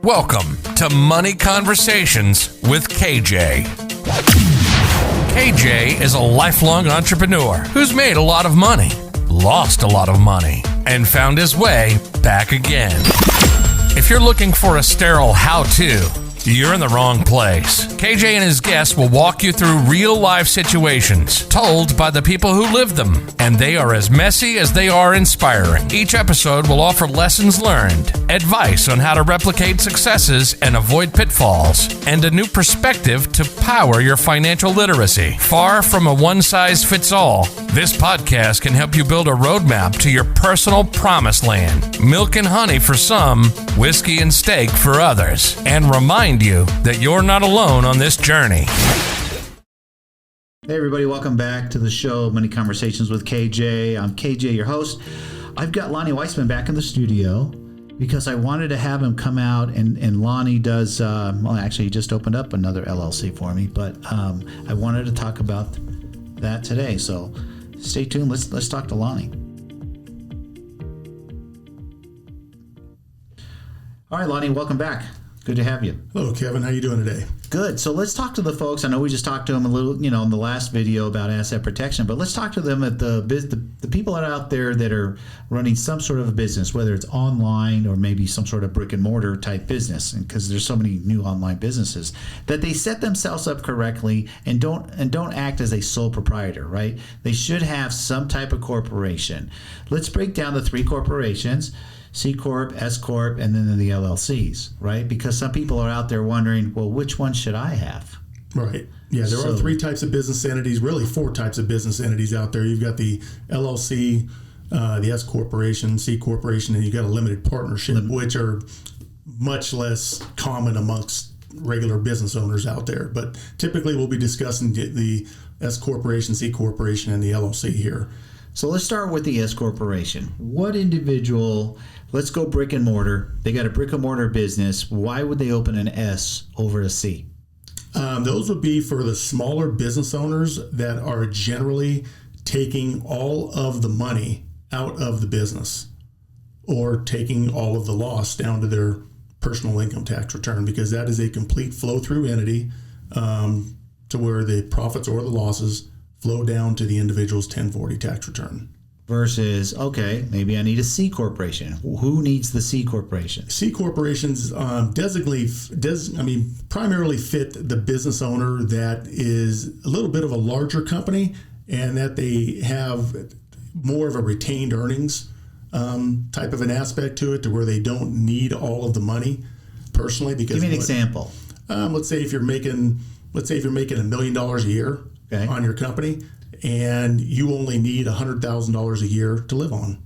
Welcome to Money Conversations with KJ. KJ is a lifelong entrepreneur who's made a lot of money, lost a lot of money, and found his way back again. If you're looking for a sterile how-to, you're in the wrong place. KJ and his guests will walk you through real-life situations told by the people who live them, and they are as messy as they are inspiring. Each episode will offer lessons learned, advice on how to replicate successes and avoid pitfalls, and a new perspective to power your financial literacy. Far from a one-size-fits-all, this podcast can help you build a roadmap to your personal promised land. Milk and honey for some, whiskey and steak for others, and remind you that you're not alone on this journey. Hey everybody, welcome back to the show, Money Conversations with KJ. I'm KJ, your host. I've got Lonny Weissman back in the studio because I wanted to have him come out, and Lonny does, he just opened up another LLC for me, but I wanted to talk about that today. So stay tuned. Let's talk to Lonny. All right, Lonny, welcome back. Good to have you. Hello, Kevin. How you doing today? Good. So let's talk to the folks. I know we just talked to them a little, in the last video about asset protection, but let's talk to them at the people that are out there that are running some sort of a business, whether it's online or maybe some sort of brick and mortar type business, because there's so many new online businesses, that they set themselves up correctly and don't act as a sole proprietor, right? They should have some type of corporation. Let's break down the three corporations: C Corp, S Corp, and then the LLCs, right? Because some people are out there wondering, well, which one should I have? Right. Yeah, there are three types of business entities, really four types of business entities out there. You've got the LLC, the S Corporation, C Corporation, and you've got a limited partnership, which are much less common amongst regular business owners out there. But typically we'll be discussing the S Corporation, C Corporation, and the LLC here. So let's start with the S Corporation. What individual, let's go brick and mortar. They got a brick and mortar business. Why would they open an S over a C? Those would be for the smaller business owners that are generally taking all of the money out of the business or taking all of the loss down to their personal income tax return, because that is a complete flow-through entity to where the profits or the losses flow down to the individual's 1040 tax return. Versus, okay, maybe I need a C corporation. Who needs the C corporation? C corporations primarily fit the business owner that is a little bit of a larger company and that they have more of a retained earnings type of an aspect to it, to where they don't need all of the money personally. Because give me an example. Let's say if you're making $1 million a year. Okay. On your company, and you only need $100,000 a year to live on.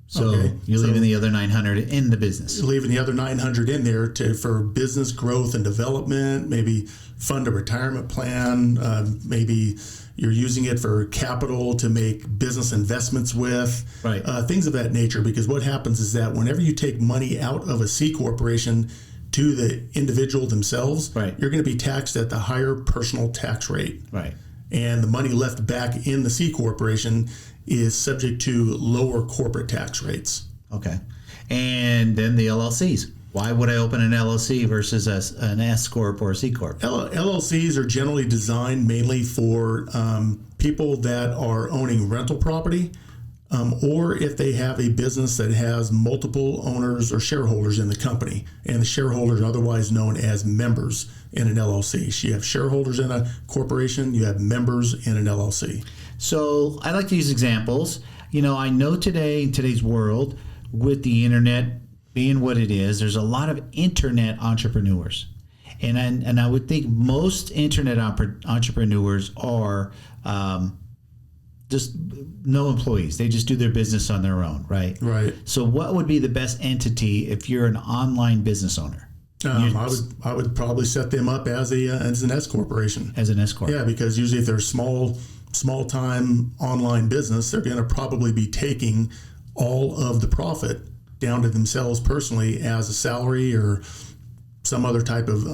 So you're leaving the other 900 in the business. You're leaving the other 900 in there for business growth and development, maybe fund a retirement plan, maybe you're using it for capital to make business investments with, right. Things of that nature. Because what happens is that whenever you take money out of a C corporation to the individual themselves, right, you're going to be taxed at the higher personal tax rate. Right. And the money left back in the C corporation is subject to lower corporate tax rates. Okay. And then the LLCs. Why would I open an LLC versus an S Corp or a C Corp? LLCs are generally designed mainly for people that are owning rental property, or if they have a business that has multiple owners or shareholders in the company, and the shareholders are otherwise known as members in an LLC. So you have shareholders in a corporation, you have members in an LLC. So I like to use examples. I know today, in today's world, with the internet being what it is, there's a lot of internet entrepreneurs. And I would think most internet entrepreneurs are just no employees. They just do their business on their own, right? Right. So what would be the best entity if you're an online business owner? I would probably set them up as an S corporation. As an S corp. Yeah, because usually if they're small time online business, they're going to probably be taking all of the profit down to themselves personally as a salary or some other type of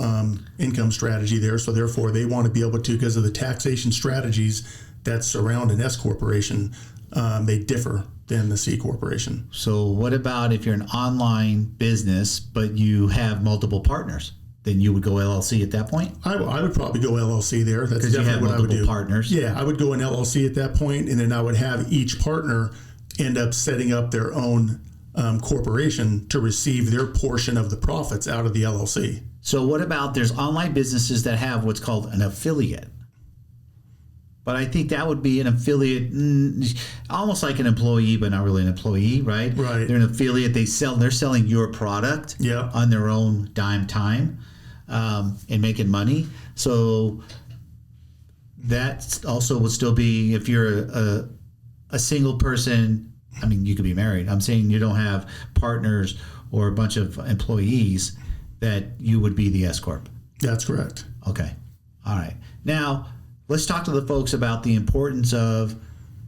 income strategy there. So therefore, they want to be able to, because of the taxation strategies that surround an S corporation, they differ than the C corporation. So what about if you're an online business, but you have multiple partners? Then you would go LLC at that point? I would probably go LLC there. That's Because you have definitely what I would multiple do. partners. Yeah, I would go in LLC at that point, and then I would have each partner end up setting up their own corporation to receive their portion of the profits out of the LLC. So what about there's online businesses that have what's called an affiliate? But I think that would be an affiliate, almost like an employee, but not really an employee, right? Right. They're an affiliate. They're selling your product on their own dime time and making money. So that also would still be, if you're a single person, I mean, you could be married. I'm saying you don't have partners or a bunch of employees, that you would be the S Corp. That's correct. Okay. All right. Now, let's talk to the folks about the importance of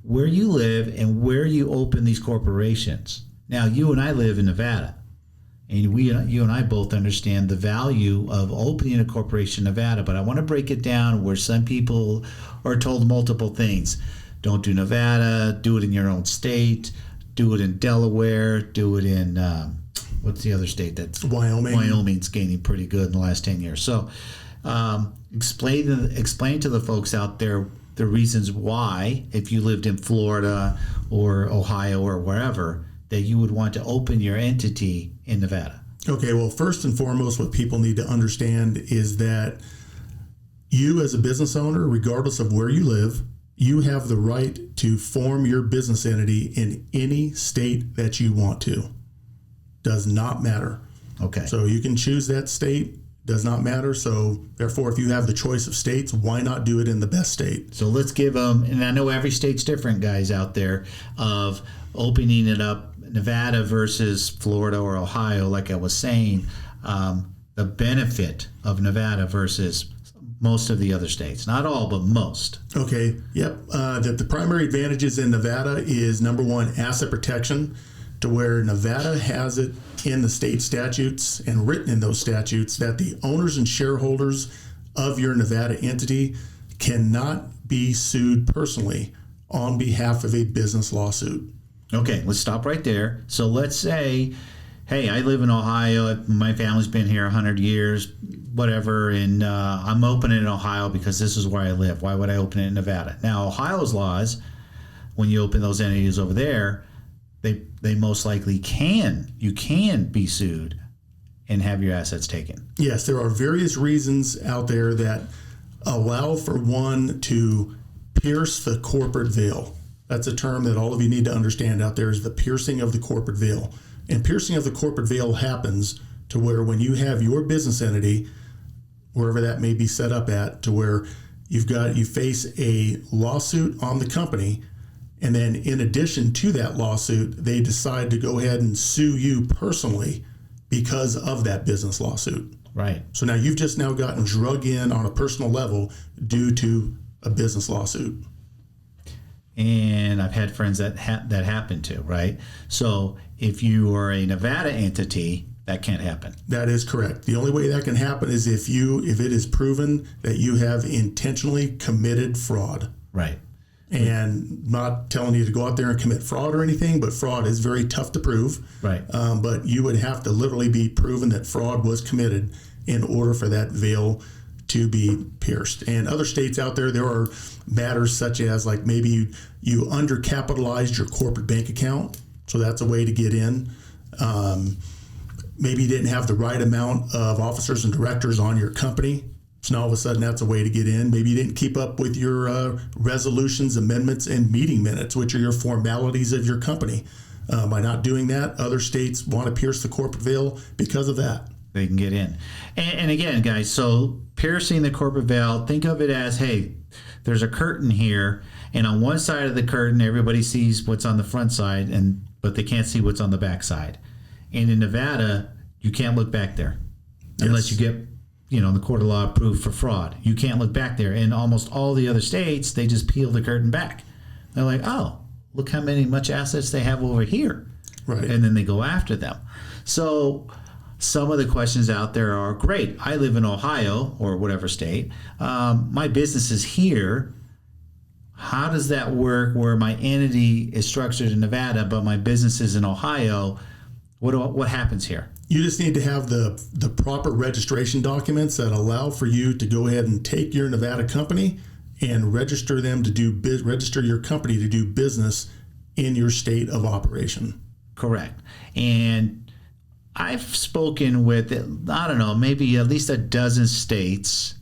where you live and where you open these corporations. Now, you and I live in Nevada, and you and I both understand the value of opening a corporation in Nevada, but I want to break it down where some people are told multiple things. Don't do Nevada, do it in your own state, do it in Delaware, do it in, what's the other state that's Wyoming? Wyoming's gaining pretty good in the last 10 years. So, explain to the folks out there the reasons why, if you lived in Florida or Ohio or wherever, that you would want to open your entity in Nevada. Okay, well, first and foremost, what people need to understand is that you as a business owner, regardless of where you live, you have the right to form your business entity in any state that you want to. Does not matter. Okay. So you can choose that state. Does not matter. So therefore, if you have the choice of states, why not do it in the best state? So let's give them, and I know every state's different, guys out there, of opening it up, Nevada versus Florida or Ohio, like I was saying, the benefit of Nevada versus most of the other states. Not all, but most. Okay, yep. The primary advantages in Nevada is, number one, asset protection, to where Nevada has it in the state statutes and written in those statutes that the owners and shareholders of your Nevada entity cannot be sued personally on behalf of a business lawsuit. Okay, let's stop right there. So let's say, hey, I live in Ohio. My family's been here 100 years, whatever, and I'm opening in Ohio because this is where I live. Why would I open it in Nevada? Now, Ohio's laws, when you open those entities over there, they most likely you can be sued and have your assets taken. Yes, there are various reasons out there that allow for one to pierce the corporate veil. That's a term that all of you need to understand out there, is the piercing of the corporate veil. And piercing of the corporate veil happens to where when you have your business entity, wherever that may be set up at, to where you face a lawsuit on the company, and then in addition to that lawsuit, they decide to go ahead and sue you personally because of that business lawsuit. Right. So now you've just now gotten drug in on a personal level due to a business lawsuit. And I've had friends that happen to, right? So if you are a Nevada entity, that can't happen. That is correct. The only way that can happen is if it is proven that you have intentionally committed fraud. Right. And not telling you to go out there and commit fraud or anything, but fraud is very tough to prove. Right. But you would have to literally be proven that fraud was committed in order for that veil to be pierced. And other states out there are matters such as, like, maybe you undercapitalized your corporate bank account, so that's a way to get in. Maybe you didn't have the right amount of officers and directors on your company, so now all of a sudden that's a way to get in. Maybe you didn't keep up with your resolutions, amendments, and meeting minutes, which are your formalities of your company. By not doing that, other states want to pierce the corporate veil because of that. They can get in. And again, guys, so piercing the corporate veil, think of it as, hey, there's a curtain here, and on one side of the curtain, everybody sees what's on the front side, but they can't see what's on the back side. And in Nevada, you can't look back there unless you get, in the court of law approved for fraud. You can't look back there. In almost all the other states, they just peel the curtain back. They're like, oh, look how much assets they have over here. Right. And then they go after them. So some of the questions out there are, great, I live in Ohio or whatever state. My business is here. how does that work where my entity is structured in Nevada, but my business is in Ohio? What happens here? You just need to have the proper registration documents that allow for you to go ahead and take your Nevada company and register your company to do business in your state of operation. Correct. And I've spoken with, I don't know, maybe at least a dozen states,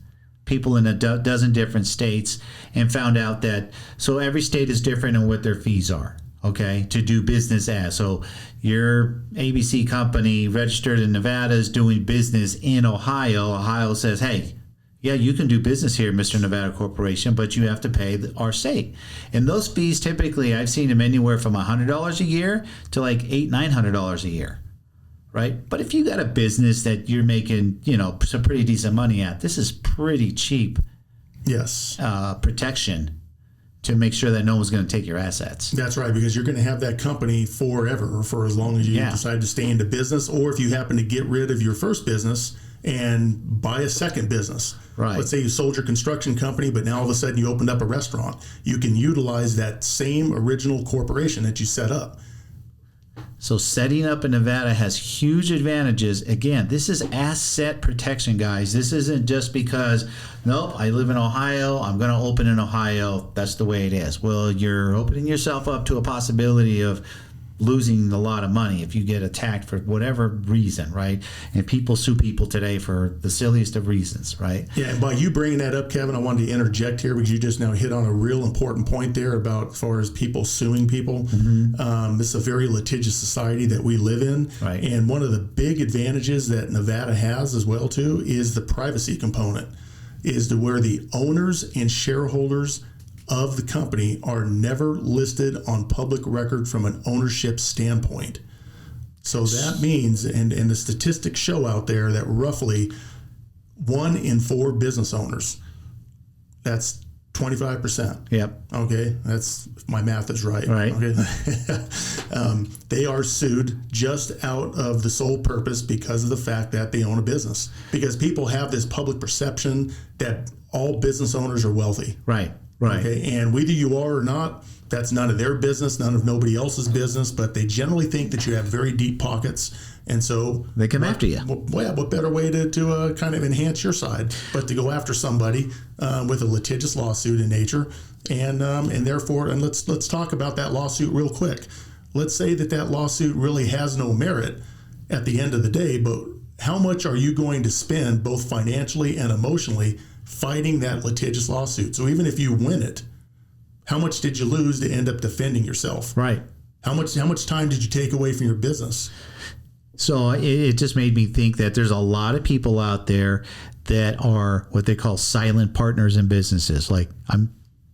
people in a dozen different states, and found out that, so every state is different in what their fees are, okay, to do business as. So your ABC company registered in Nevada is doing business in Ohio. Ohio says, hey, yeah, you can do business here, Mr. Nevada Corporation, but you have to pay our state. And those fees, typically, I've seen them anywhere from $100 a year to like $800-900 a year, right? But if you got a business that you're making, some pretty decent money at, this is pretty cheap. Yes. Protection to make sure that no one's going to take your assets. That's right, because you're going to have that company forever, or for as long as you decide to stay into business, or if you happen to get rid of your first business and buy a second business. Right. Let's say you sold your construction company, but now all of a sudden you opened up a restaurant. You can utilize that same original corporation that you set up. So setting up in Nevada has huge advantages. Again, this is asset protection, guys. This isn't just because, nope, I live in Ohio, I'm going to open in Ohio. That's the way it is. Well, you're opening yourself up to a possibility of losing a lot of money if you get attacked for whatever reason, right? And people sue people today for the silliest of reasons, right? Yeah, and by you bringing that up, Kevin, I wanted to interject here because you just now hit on a real important point there about as far as people suing people. Mm-hmm. This is a very litigious society that we live in. Right. And one of the big advantages that Nevada has as well, too, is the privacy component, is to where the owners and shareholders of the company are never listed on public record from an ownership standpoint. So that means, and the statistics show out there that roughly 1 in 4 business owners, that's 25%. Yep. Okay, that's, if my math is right. Right. Okay. They are sued just out of the sole purpose because of the fact that they own a business. Because people have this public perception that all business owners are wealthy. Right. Right. Okay, and whether you are or not, that's none of their business, none of nobody else's business, but they generally think that you have very deep pockets, and so they come after you. Well, what better way to kind of enhance your side but to go after somebody with a litigious lawsuit in nature, and therefore, and let's talk about that lawsuit real quick. Let's say that lawsuit really has no merit at the end of the day, but how much are you going to spend both financially and emotionally fighting that litigious lawsuit? So even if you win it, how much did you lose to end up defending yourself? Right. How much time did you take away from your business? So it just made me think that there's a lot of people out there that are what they call silent partners in businesses. Like,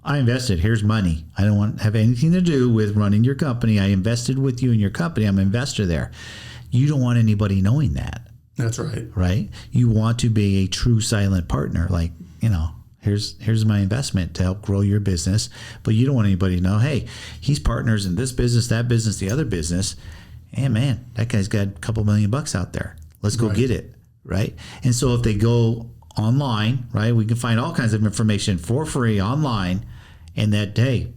I invested, here's money. I don't want to have anything to do with running your company. I invested with you in your company. I'm an investor there. You don't want anybody knowing that. That's right. Right? You want to be a true silent partner. Like, here's my investment to help grow your business. But you don't want anybody to know, hey, he's partners in this business, that business, the other business. And man, that guy's got a couple $1 million out there. Let's go get it. Right? And so if they go online, right, we can find all kinds of information for free online. And that, hey,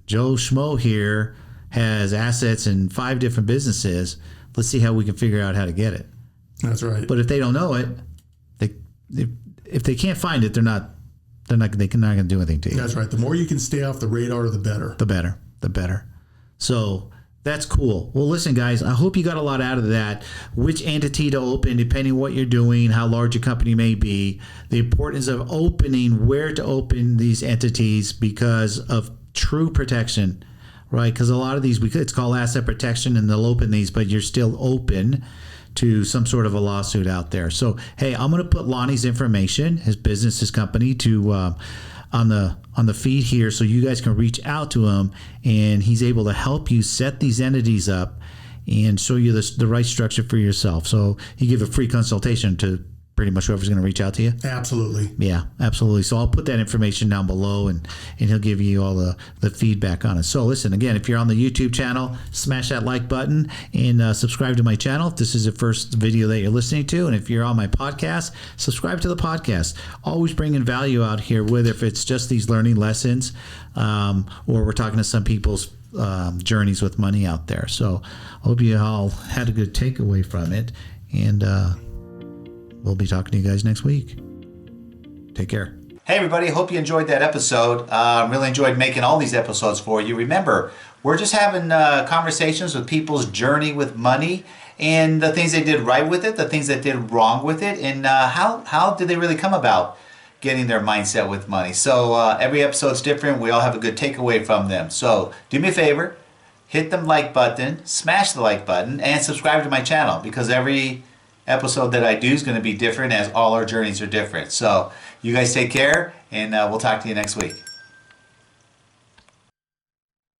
Joe Schmo here has assets in 5 different businesses. Let's see how we can figure out how to get it. That's right. But if they don't know it, if they can't find it, they're not going to do anything to you. That's right. The more you can stay off the radar, the better. The better. So that's cool. Well, listen, guys, I hope you got a lot out of that. Which entity to open, depending on what you're doing, how large your company may be, the importance of opening, where to open these entities because of true protection, right? Because a lot of these, it's called asset protection, and they'll open these, but you're still open to some sort of a lawsuit out there. So, hey, I'm going to put Lonny's information, his business, his company, to on the feed here, so you guys can reach out to him, and he's able to help you set these entities up and show you the right structure for yourself. So he give a free consultation to pretty much whoever's going to reach out to you? Absolutely. Yeah, absolutely. So I'll put that information down below, and he'll give you all the feedback on it. So listen, again, if you're on the YouTube channel, smash that like button and subscribe to my channel if this is the first video that you're listening to. And if you're on my podcast, subscribe to the podcast. Always bringing value out here, whether if it's just these learning lessons or we're talking to some people's journeys with money out there. So I hope you all had a good takeaway from it. And we'll be talking to you guys next week. Take care. Hey, everybody. Hope you enjoyed that episode. Really enjoyed making all these episodes for you. Remember, we're just having conversations with people's journey with money and the things they did right with it, the things that did wrong with it, and how did they really come about getting their mindset with money. So every episode's different. We all have a good takeaway from them. So do me a favor. Hit the like button, smash the like button, and subscribe to my channel, because every episode that I do is going to be different, as all our journeys are different. So you guys take care, and we'll talk to you next week.